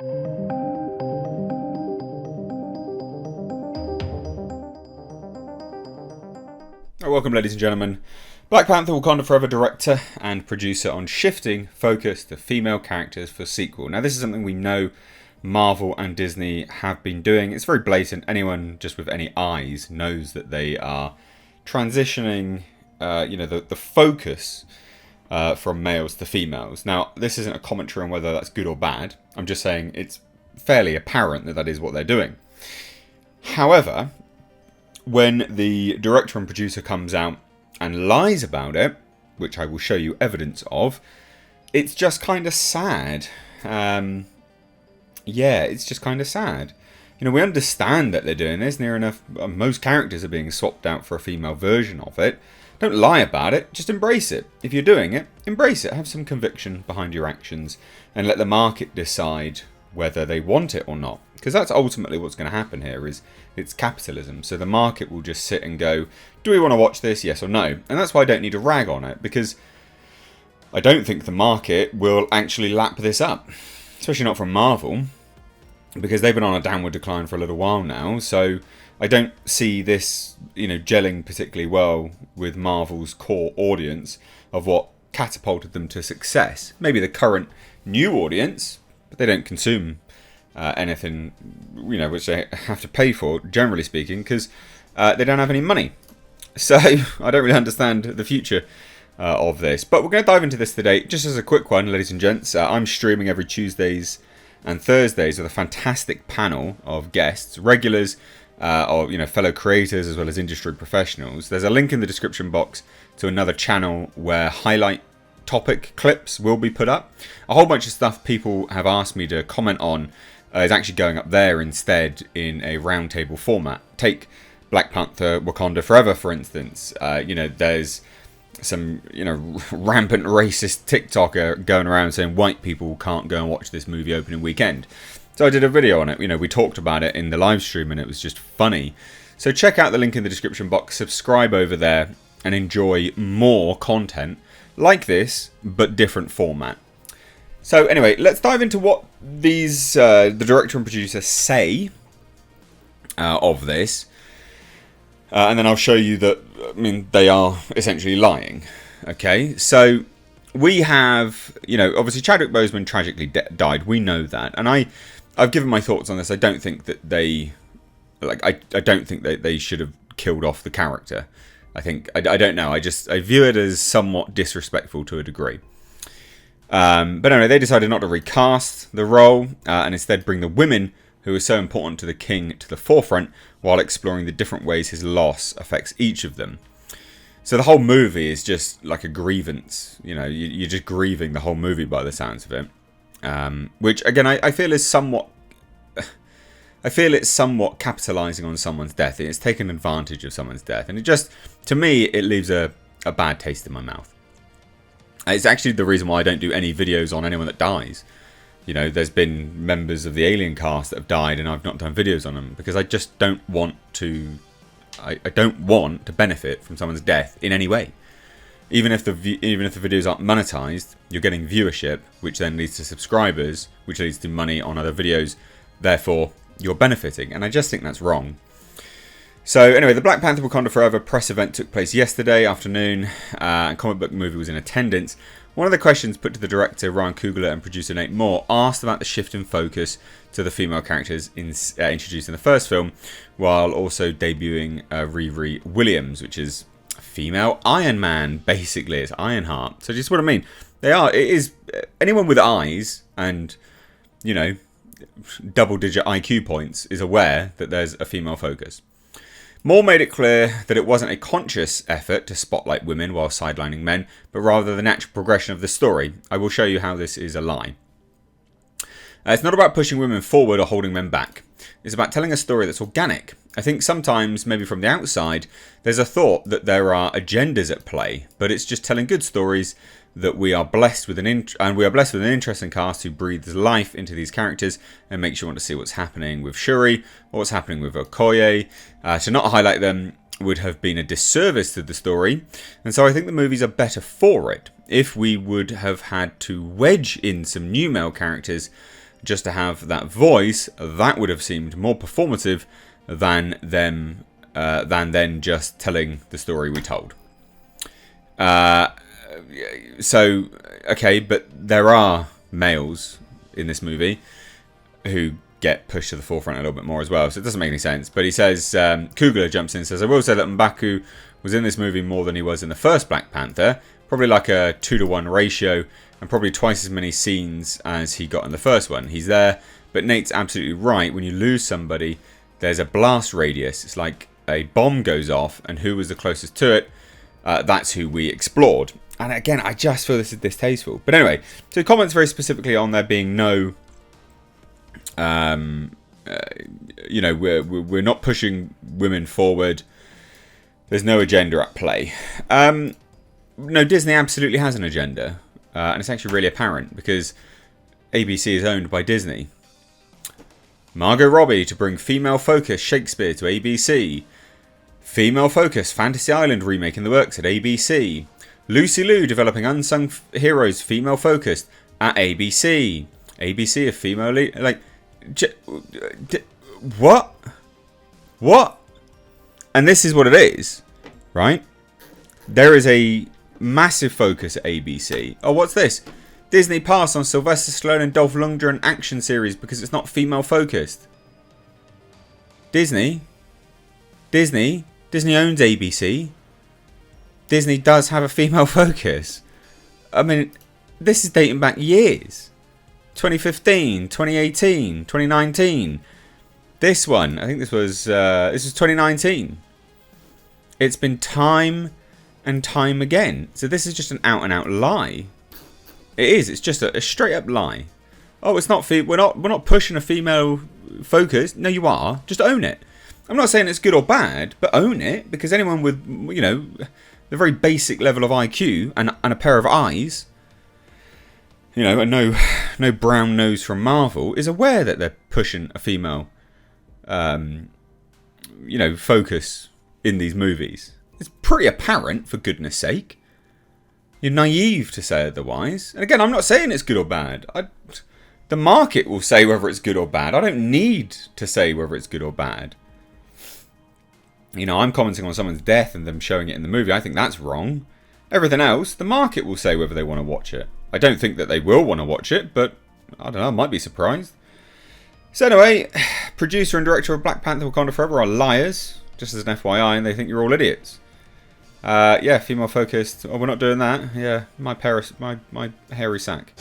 Welcome, ladies and gentlemen. Black Panther Wakanda Forever director and producer on shifting focus to female characters for sequel. Now, this is something we know Marvel and Disney have been doing. It's very blatant. Anyone just with any eyes knows that they are transitioning, the focus from males to females. Now, this isn't a commentary on whether that's good or bad. I'm just saying it's fairly apparent that that is what they're doing. However, when the director and producer comes out and lies about it, which I will show you evidence of, it's just kind of sad. It's just kind of sad. You know, we understand that they're doing this. Near enough, most characters are being swapped out for a female version of it. Don't lie about it, just embrace it. If you're doing it, embrace it. Have some conviction behind your actions and let the market decide whether they want it or not. Because that's ultimately what's going to happen here, is it's capitalism. So the market will just sit and go, do we want to watch this, yes or no? And that's why I don't need to rag on it, because I don't think the market will actually lap this up. Especially not from Marvel, because they've been on a downward decline for a little while now. So I don't see this, gelling particularly well with Marvel's core audience of what catapulted them to success. Maybe the current new audience, but they don't consume anything, which they have to pay for, generally speaking, because they don't have any money. So I don't really understand the future of this. But we're going to dive into this today. Just as a quick one, ladies and gents, I'm streaming every Tuesdays and Thursdays with a fantastic panel of guests, regulars, or fellow creators as well as industry professionals. There's a link in the description box to another channel where highlight topic clips will be put up. A whole bunch of stuff people have asked me to comment on is actually going up there instead in a roundtable format. Take Black Panther Wakanda Forever, for instance. There's some, rampant racist TikToker going around saying white people can't go and watch this movie opening weekend. So I did a video on it. We talked about it in the live stream and it was just funny. So check out the link in the description box, subscribe over there and enjoy more content like this, but different format. So anyway, let's dive into what these the director and producer say of this. And then I'll show you that, they are essentially lying. Okay, so we have, obviously Chadwick Boseman tragically died. We know that. And I've given my thoughts on this. I don't think that I don't think that they should have killed off the character. I don't know. I view it as somewhat disrespectful to a degree. But anyway, they decided not to recast the role and instead bring the women who are so important to the king to the forefront while exploring the different ways his loss affects each of them. So the whole movie is just like a grievance. You're just grieving the whole movie by the sounds of it. Which, again, I feel is somewhat... I feel it's somewhat capitalising on someone's death. It's taking advantage of someone's death. And it just, to me, it leaves a bad taste in my mouth. It's actually the reason why I don't do any videos on anyone that dies. There's been members of the Alien cast that have died and I've not done videos on them. Because I just don't want to... I don't want to benefit from someone's death in any way. Even if the videos aren't monetized, you're getting viewership, which then leads to subscribers, which leads to money on other videos. Therefore, you're benefiting, and I just think that's wrong. So anyway, the Black Panther Wakanda Forever press event took place yesterday afternoon, and Comic Book Movie was in attendance. One of the questions put to the director, Ryan Coogler, and producer Nate Moore asked about the shift in focus to the female characters introduced in the first film, while also debuting Riri Williams, which is female Iron Man, basically. It's Ironheart. So just what I mean. It is anyone with eyes and, double-digit IQ points is aware that there's a female focus. Moore made it clear that it wasn't a conscious effort to spotlight women while sidelining men, but rather the natural progression of the story. I will show you how this is a lie. It's not about pushing women forward or holding men back. It's about telling a story that's organic. I think sometimes, maybe from the outside, there's a thought that there are agendas at play, but it's just telling good stories that we are blessed with an interesting cast who breathes life into these characters and makes you want to see what's happening with Shuri or what's happening with Okoye. To not highlight them would have been a disservice to the story, and so I think the movies are better for it. If we would have had to wedge in some new male characters, just to have that voice, that would have seemed more performative than then just telling the story we told. So, okay, but there are males in this movie who get pushed to the forefront a little bit more as well, so it doesn't make any sense. But he says, Coogler jumps in and says, I will say that M'Baku was in this movie more than he was in the first Black Panther, probably like a 2-to-1 ratio, and probably twice as many scenes as he got in the first one. He's there, but Nate's absolutely right. When you lose somebody, there's a blast radius. It's like a bomb goes off, and who was the closest to it? That's who we explored. And again, I just feel this is distasteful. But anyway, so he comments very specifically on there being no, you know, we're not pushing women forward. There's no agenda at play. No, Disney absolutely has an agenda. And it's actually really apparent because ABC is owned by Disney. Margot Robbie to bring female-focused Shakespeare to ABC. Female-focused Fantasy Island remake in the works at ABC. Lucy Liu developing unsung heroes female-focused at ABC. ABC of female lead. Like, what? What? And this is what it is, right? There is a massive focus at ABC. Oh, what's this? Disney passed on Sylvester Stallone and Dolph Lundgren action series because it's not female focused. Disney owns ABC. Disney does have a female focus. I mean, this is dating back years. 2015, 2018, 2019. This one, I think this was 2019. It's been time and time again. So this is just an out and out lie. It is. It's just a straight up lie. Oh, it's not. We're not pushing a female focus. No, you are. Just own it. I'm not saying it's good or bad, but own it, because anyone with, you know, the very basic level of IQ and a pair of eyes, you know, and no brown nose from Marvel, is aware that they're pushing a female, you know, focus in these movies. It's pretty apparent, for goodness sake. You're naive to say otherwise. And again, I'm not saying it's good or bad. The market will say whether it's good or bad. I don't need to say whether it's good or bad. You know, I'm commenting on someone's death and them showing it in the movie. I think that's wrong. Everything else, the market will say whether they want to watch it. I don't think that they will want to watch it, but I don't know, I might be surprised. So anyway, producer and director of Black Panther Wakanda Forever are liars, just as an FYI, and they think you're all idiots. Yeah, female focused. Oh, we're not doing that. Yeah, my hairy sack.